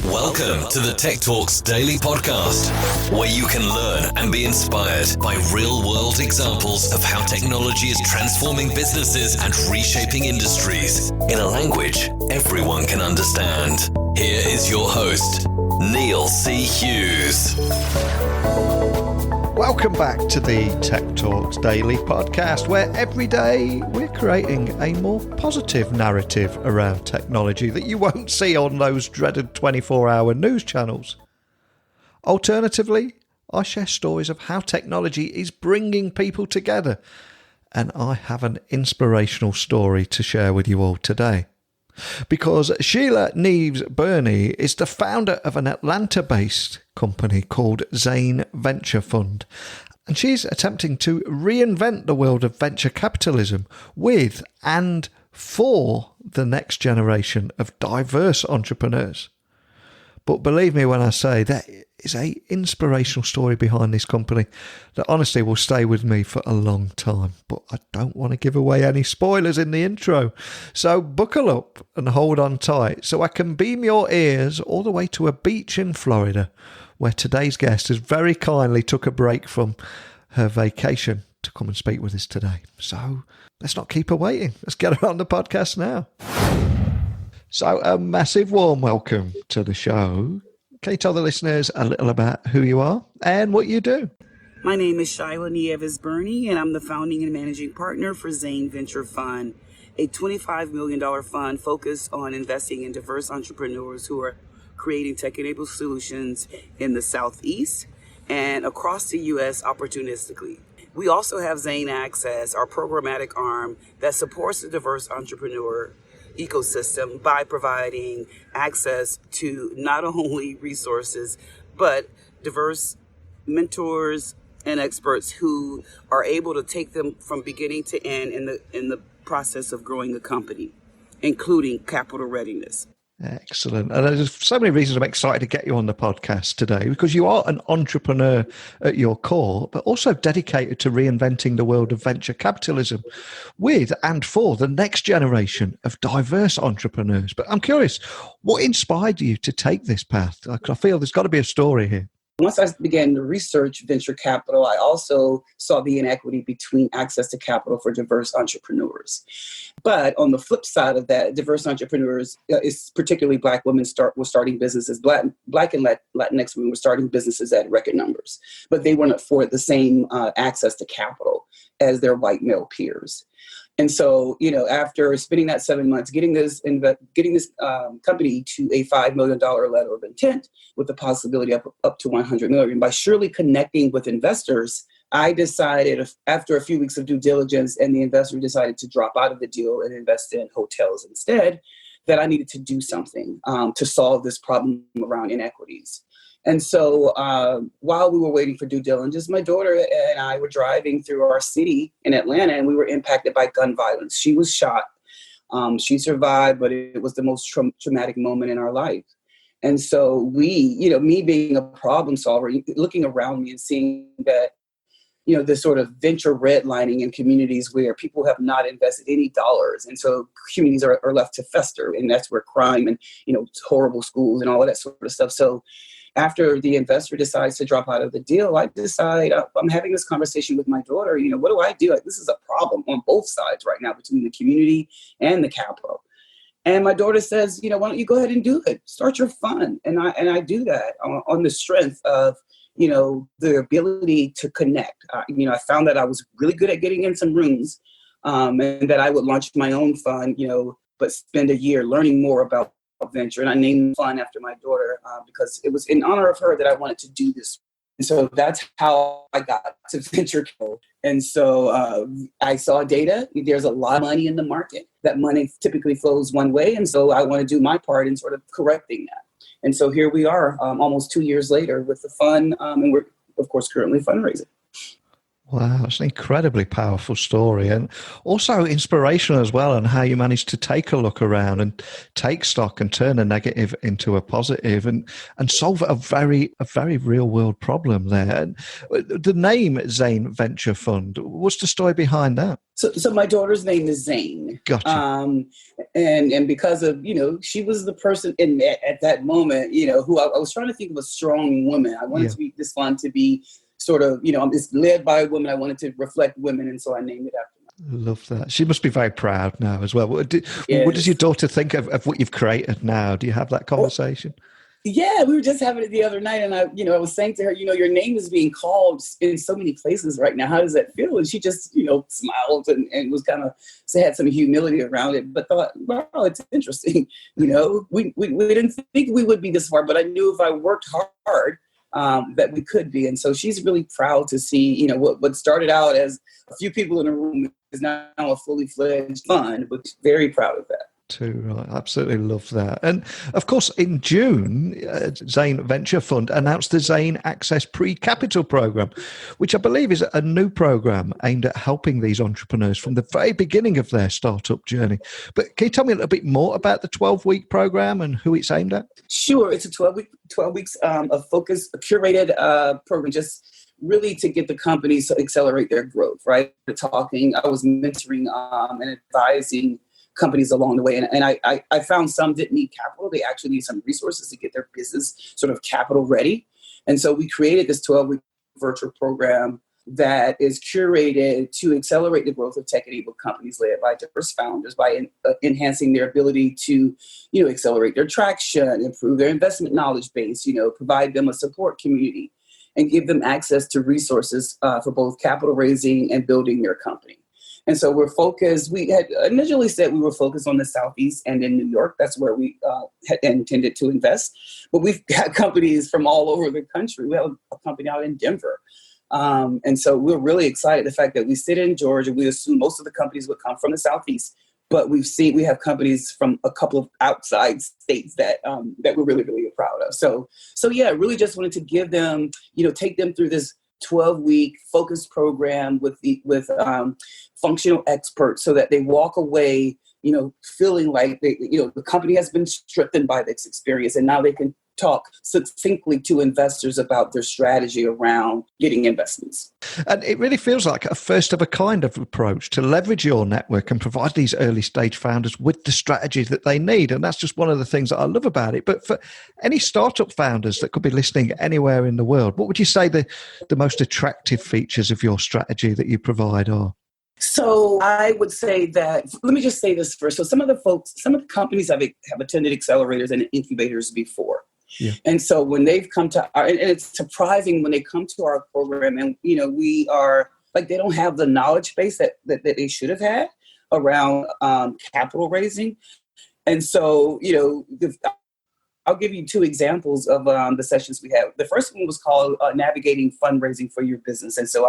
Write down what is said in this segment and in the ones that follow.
Welcome to the Tech Talks Daily Podcast, where you can learn and be inspired by real-world examples of how technology is transforming businesses and reshaping industries in a language everyone can understand. Here is your host, Neil C. Hughes. Welcome back to the Tech Talks Daily Podcast, where every day we're creating a more positive narrative around technology that you won't see on those dreaded 24-hour news channels. Alternatively, I share stories of how technology is bringing people together, and I have an inspirational story to share with you all today. Because Shila Nieves Burney is the founder of an Atlanta-based company called Zane Venture Fund, and she's attempting to reinvent the world of venture capitalism with and for the next generation of diverse entrepreneurs. But believe me when I say that is an inspirational story behind this company that honestly will stay with me for a long time. But I don't want to give away any spoilers in the intro. So buckle up and hold on tight so I can beam your ears all the way to a beach in Florida, where today's guest has very kindly took a break from her vacation to come and speak with us today. So let's not keep her waiting. Let's get her on the podcast now. So a massive warm welcome to the show. Can you tell the listeners a little about who you are and what you do? My name is Shila Nieves Burney, and I'm the founding and managing partner for Zane Venture Fund, a $25 million fund focused on investing in diverse entrepreneurs who are creating tech-enabled solutions in the Southeast and across the U.S. opportunistically. We also have Zane Access, our programmatic arm that supports the diverse entrepreneur ecosystem by providing access to not only resources, but diverse mentors and experts who are able to take them from beginning to end in the process of growing a company, including capital readiness. Excellent. And there's so many reasons I'm excited to get you on the podcast today, because you are an entrepreneur at your core, but also dedicated to reinventing the world of venture capitalism with and for the next generation of diverse entrepreneurs. But I'm curious, what inspired you to take this path? I feel there's got to be a story here. Once I began to research venture capital, I also saw the inequity between access to capital for diverse entrepreneurs. But on the flip side of that, diverse entrepreneurs, is particularly Black women were starting businesses. Black and Latinx women were starting businesses at record numbers, but they weren't afforded the same access to capital as their white male peers. And so, after spending that 7 months, getting this company to a $5 million letter of intent with the possibility of up to $100 million, by surely connecting with investors, I decided after a few weeks of due diligence and the investor decided to drop out of the deal and invest in hotels instead, that I needed to do something to solve this problem around inequities. And so while we were waiting for due diligence, my daughter and I were driving through our city in Atlanta, and we were impacted by gun violence. She was shot. She survived, but it was the most traumatic moment in our life. And so me being a problem solver, looking around me and seeing that, this sort of venture redlining in communities where people have not invested any dollars. And so communities are left to fester, and that's where crime and, horrible schools and all of that sort of stuff. So after the investor decides to drop out of the deal, I decide I'm having this conversation with my daughter. What do I do? Like, this is a problem on both sides right now between the community and the capital. And my daughter says, why don't you go ahead and do it? Start your fund. And I do that on the strength of, the ability to connect. I found that I was really good at getting in some rooms and that I would launch my own fund, but spend a year learning more about venture. And I named the fund after my daughter because it was in honor of her that I wanted to do this. And so that's how I got to venture capital. And so I saw data. There's a lot of money in the market. That money typically flows one way. And so I want to do my part in sort of correcting that. And so here we are almost 2 years later with the fund. And we're, of course, currently fundraising. Wow, it's an incredibly powerful story and also inspirational as well, on how you managed to take a look around and take stock and turn a negative into a positive and solve a very real world problem there. And the name Zane Venture Fund, what's the story behind that? So my daughter's name is Zane. Gotcha. And because of, she was the person at that moment, who I was trying to think of a strong woman. I wanted to be this fund to be sort of, it's led by a woman. I wanted to reflect women. And so I named it after her. Love that. She must be very proud now as well. What does your daughter think of what you've created now? Do you have that conversation? Yeah, we were just having it the other night, and I was saying to her, your name is being called in so many places right now. How does that feel? And she just, smiled and was kind of had some humility around it, but thought, wow, it's interesting. We didn't think we would be this far, but I knew if I worked hard, that we could be. And so she's really proud to see, what started out as a few people in a room is now a fully fledged fund, but very proud of that. Too right. Absolutely love that. And of course, in June, Zane Venture Fund announced the Zane Access Precapital program, which I believe is a new program aimed at helping these entrepreneurs from the very beginning of their startup journey. But can you tell me a little bit more about the 12-week program and who it's aimed at? Sure. It's a 12 weeks of focus, a curated program, just really to get the companies to accelerate their growth, right? I was mentoring and advising companies along the way. And I found some didn't need capital. They actually need some resources to get their business sort of capital ready. And so we created this 12-week virtual program that is curated to accelerate the growth of tech-enabled companies led by diverse founders by enhancing their ability to, accelerate their traction, improve their investment knowledge base, provide them a support community, and give them access to resources for both capital raising and building their company. And so we're focused. We had initially said we were focused on the Southeast and in New York. That's where we had intended to invest. But we've got companies from all over the country. We have a company out in Denver. And so we're really excited. The fact that we sit in Georgia, we assume most of the companies would come from the Southeast. But we have companies from a couple of outside states that we're really, really proud of. So yeah, really just wanted to give them, take them through this 12-week focused program with functional experts so that they walk away, feeling like the company has been strengthened by this experience, and now they can talk succinctly to investors about their strategy around getting investments. And it really feels like a first of a kind of approach to leverage your network and provide these early stage founders with the strategy that they need. And that's just one of the things that I love about it. But for any startup founders that could be listening anywhere in the world, what would you say the most attractive features of your strategy that you provide are? So I would say that, let me just say this first. So some of the companies have attended accelerators and incubators before. Yeah. And so when they've come to and it's surprising when they come to our program and, we are like, they don't have the knowledge base that they should have had around capital raising. And so, I'll give you two examples of the sessions we had. The first one was called Navigating Fundraising for Your Business. And so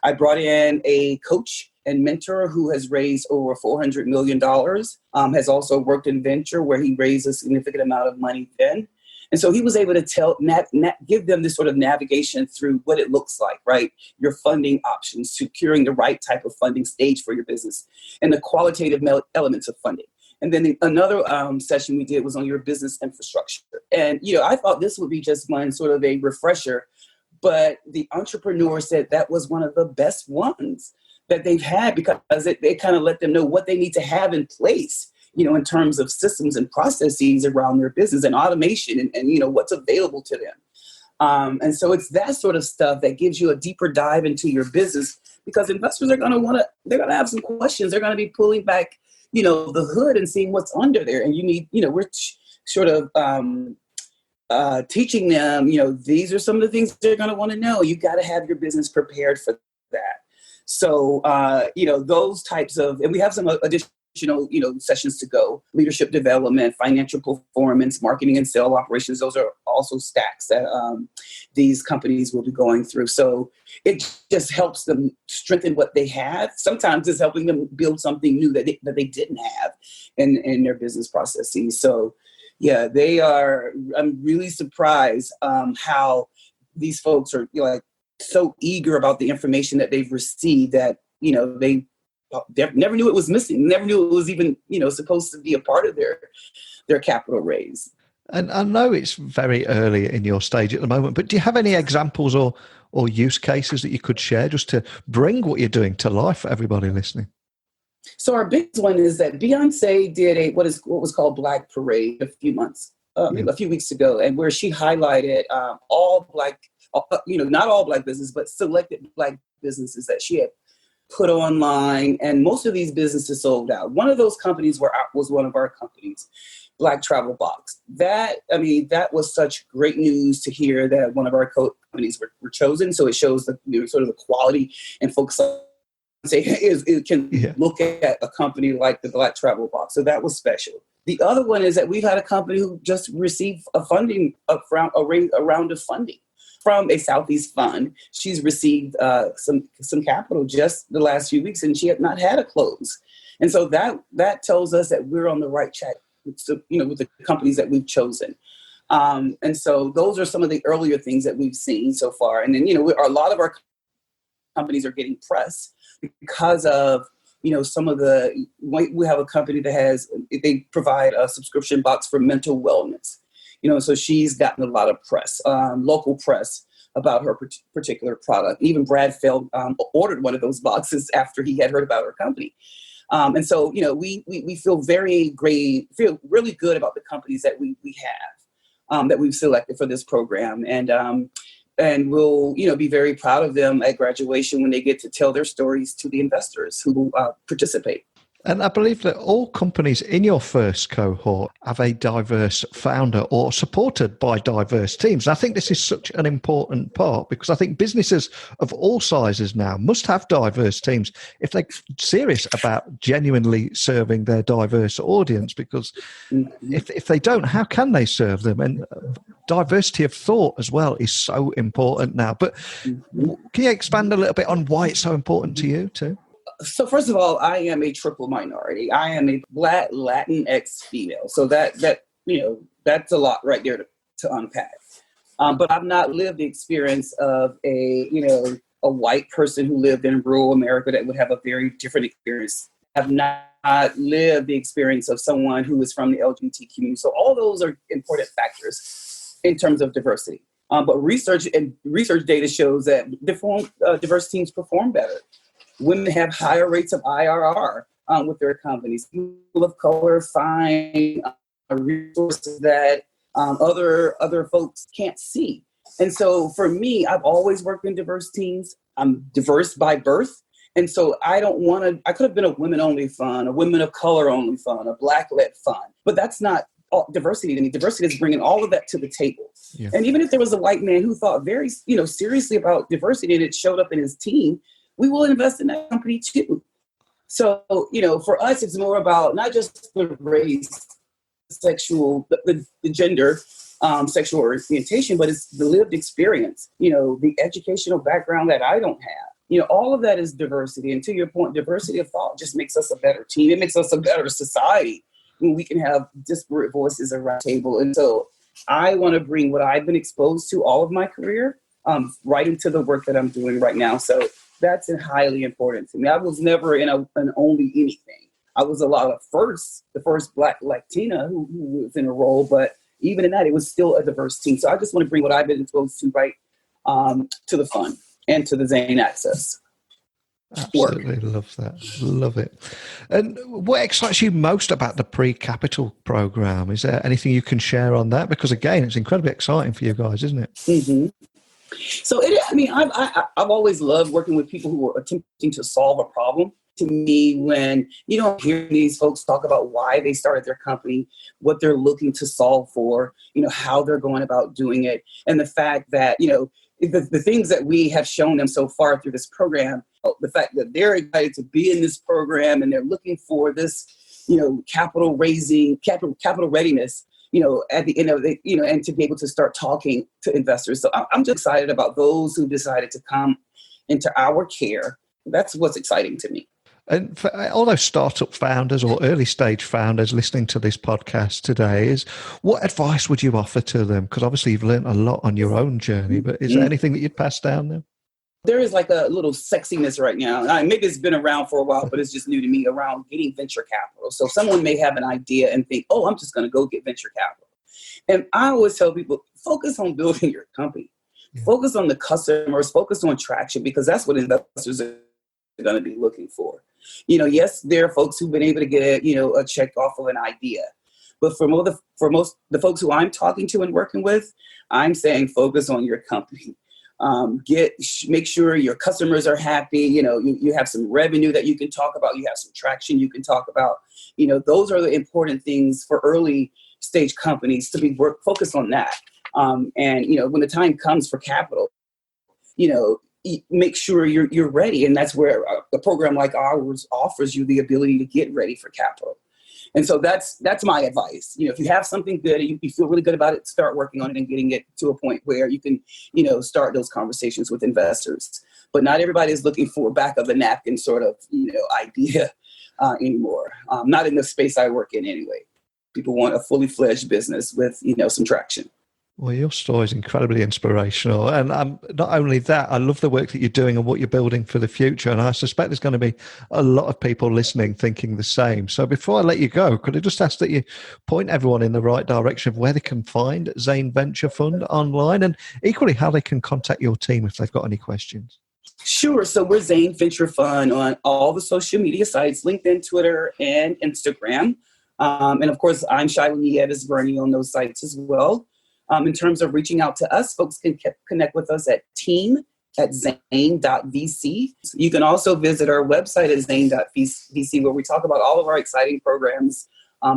I brought in a coach and mentor who has raised over $400 million, has also worked in venture where he raised a significant amount of money then. And so he was able to give them this sort of navigation through what it looks like, right? Your funding options, securing the right type of funding stage for your business, and the qualitative elements of funding. And then another session we did was on your business infrastructure. And, I thought this would be just one sort of a refresher, but the entrepreneur said that was one of the best ones that they've had because they kind of let them know what they need to have in place, in terms of systems and processes around their business and automation and what's available to them. And so it's that sort of stuff that gives you a deeper dive into your business because investors are going to have some questions. They're going to be pulling back, the hood and seeing what's under there. And you need, we're sort of teaching them, these are some of the things they're going to want to know. You got to have your business prepared for that. So, those types of, and we have some additional, sessions to go, leadership development, financial performance, marketing and sale operations. Those are also stacks that these companies will be going through. So it just helps them strengthen what they have. Sometimes it's helping them build something new that they didn't have in their business processes. So yeah, I'm really surprised how these folks are, so eager about the information that they've received that, they never knew it was missing, never knew it was even, supposed to be a part of their capital raise. And I know it's very early in your stage at the moment, but do you have any examples or use cases that you could share just to bring what you're doing to life for everybody listening? So our biggest one is that Beyonce did what was called Black Parade a few weeks ago, and where she highlighted all Black, not all Black businesses, but selected Black businesses that she had put online, and most of these businesses sold out. One of those companies was one of our companies, Black Travel Box. That was such great news to hear that one of our companies were chosen. So it shows the sort of the quality and focus on look at a company like the Black Travel Box. So that was special. The other one is that we've had a company who just received a round of funding from a Southeast fund. She's received some capital just the last few weeks, and she had not had a close. And so that tells us that we're on the right track. So, with the companies that we've chosen. And so those are some of the earlier things that we've seen so far. And then, a lot of our companies are getting press because of, some of we have a company that they provide a subscription box for mental wellness. So she's gotten a lot of press, local press about her particular product. Even Brad Feld ordered one of those boxes after he had heard about her company. And so, we feel feel really good about the companies that we have, that we've selected for this program. And we'll, be very proud of them at graduation when they get to tell their stories to the investors who participate. And I believe that all companies in your first cohort have a diverse founder or supported by diverse teams. And I think this is such an important part, because I think businesses of all sizes now must have diverse teams if they're serious about genuinely serving their diverse audience, because if they don't, how can they serve them? And diversity of thought as well is so important now. But can you expand a little bit on why it's so important to you too? So first of all, I am a triple minority. I am a Black Latinx female. So that's a lot right there to unpack. But I've not lived the experience of a white person who lived in rural America that would have a very different experience. I've not lived the experience of someone who is from the LGBT community. So all those are important factors in terms of diversity. But research data shows that diverse teams perform better. Women have higher rates of IRR with their companies. People of color find resources that other folks can't see. And so for me, I've always worked in diverse teams. I'm diverse by birth. And so I could have been a women-only fund, a women of color-only fund, a Black-led fund. But that's not diversity to me. Diversity is bringing all of that to the table. Yeah. And even if there was a white man who thought very seriously about diversity and it showed up in his team, we will invest in that company too. So, for us, it's more about not just the race, the gender, sexual orientation, but it's the lived experience, the educational background that I don't have. All of that is diversity. And to your point, diversity of thought just makes us a better team. It makes us a better society when we can have disparate voices around the table. And so I want to bring what I've been exposed to all of my career right into the work that I'm doing right now. So that's highly important to me. I was never in an only anything. I was the first Black Latina who was in a role, but even in that, it was still a diverse team. So I just want to bring what I've been exposed to right to the fund and to the Zane Access. Absolutely love that. Love it. And what excites you most about the Precapital program? Is there anything you can share on that? Because again, it's incredibly exciting for you guys, isn't it? Mm-hmm. So I've always loved working with people who are attempting to solve a problem. To me, when you don't hear these folks talk about why they started their company, what they're looking to solve for, how they're going about doing it, and the fact that, the things that we have shown them so far through this program, the fact that they're excited to be in this program and they're looking for this, capital readiness, at the end of it, and to be able to start talking to investors. So I'm just excited about those who decided to come into our care. That's what's exciting to me. And for all those startup founders or early stage founders listening to this podcast today, what advice would you offer to them? Because obviously you've learned a lot on your own journey, but is there anything that you'd pass down there? there is like a little sexiness right now. Maybe it's been around for a while, but it's just new to me around getting venture capital. So someone may have an idea and think, oh, I'm just going to go get venture capital. And I always tell people, focus on building your company. Yeah. Focus on the customers, focus on traction, because that's what investors are going to be looking for. Yes, there are folks who've been able to get a check off of an idea. But for most the folks who I'm talking to and working with, I'm saying focus on your company. Make sure your customers are happy. You have some revenue that you can talk about. You have some traction you can talk about. Those are the important things for early stage companies to be focused on that. And when the time comes for capital, make sure you're ready. And that's where a program like ours offers you the ability to get ready for capital. And so that's my advice. If you have something good and you feel really good about it, start working on it and getting it to a point where you can, start those conversations with investors. But not everybody is looking for back of the napkin sort of, idea anymore. Not in the space I work in anyway. People want a fully fledged business with, some traction. Well, your story is incredibly inspirational. And not only that, I love the work that you're doing and what you're building for the future. And I suspect there's going to be a lot of people listening thinking the same. So before I let you go, could I just ask that you point everyone in the right direction of where they can find Zane Venture Fund online, and equally how they can contact your team if they've got any questions? Sure. So we're Zane Venture Fund on all the social media sites, LinkedIn, Twitter, and Instagram. And of course, I'm Shila Nieves Burney on those sites as well. In terms of reaching out to us, folks can connect with us at team@zane.vc. You can also visit our website at zane.vc, where we talk about all of our exciting programs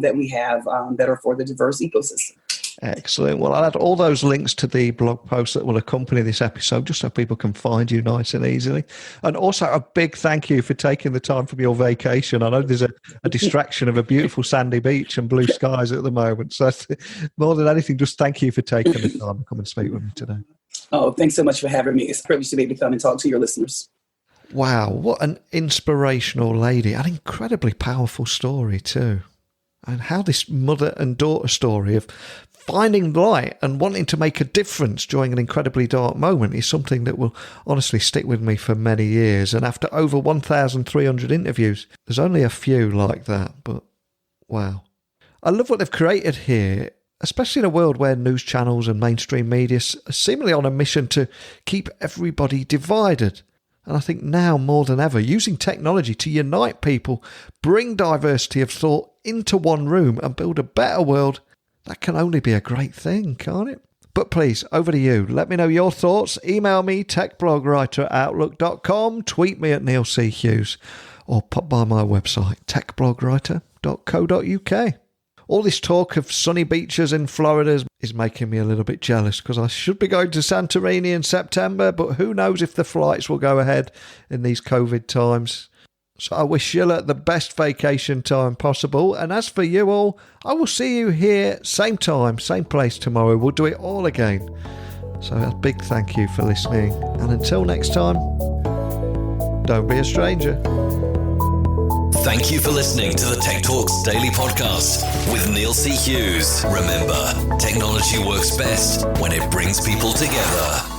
that we have that are for the diverse ecosystem. Excellent. Well, I'll add all those links to the blog post that will accompany this episode, just so people can find you nice and easily. And also a big thank you for taking the time from your vacation. I know there's a distraction of a beautiful sandy beach and blue skies at the moment. So more than anything, just thank you for taking the time to come and speak with me today. Oh, thanks so much for having me. It's a privilege to be able to come and talk to your listeners. Wow, what an inspirational lady. An incredibly powerful story too. And how this mother and daughter story of finding light and wanting to make a difference during an incredibly dark moment is something that will honestly stick with me for many years. And after over 1,300 interviews, there's only a few like that, but wow. I love what they've created here, especially in a world where news channels and mainstream media are seemingly on a mission to keep everybody divided. And I think now more than ever, using technology to unite people, bring diversity of thought into one room and build a better world, that can only be a great thing, can't it? But please, over to you. Let me know your thoughts. Email me, techblogwriter@outlook.com, tweet me at Neil C. Hughes, or pop by my website, techblogwriter.co.uk. All this talk of sunny beaches in Florida is making me a little bit jealous, because I should be going to Santorini in September, but who knows if the flights will go ahead in these COVID times. So I wish Shyla the best vacation time possible. And as for you all, I will see you here, same time, same place tomorrow. We'll do it all again. So a big thank you for listening. And until next time, don't be a stranger. Thank you for listening to the Tech Talks Daily Podcast with Neil C. Hughes. Remember, technology works best when it brings people together.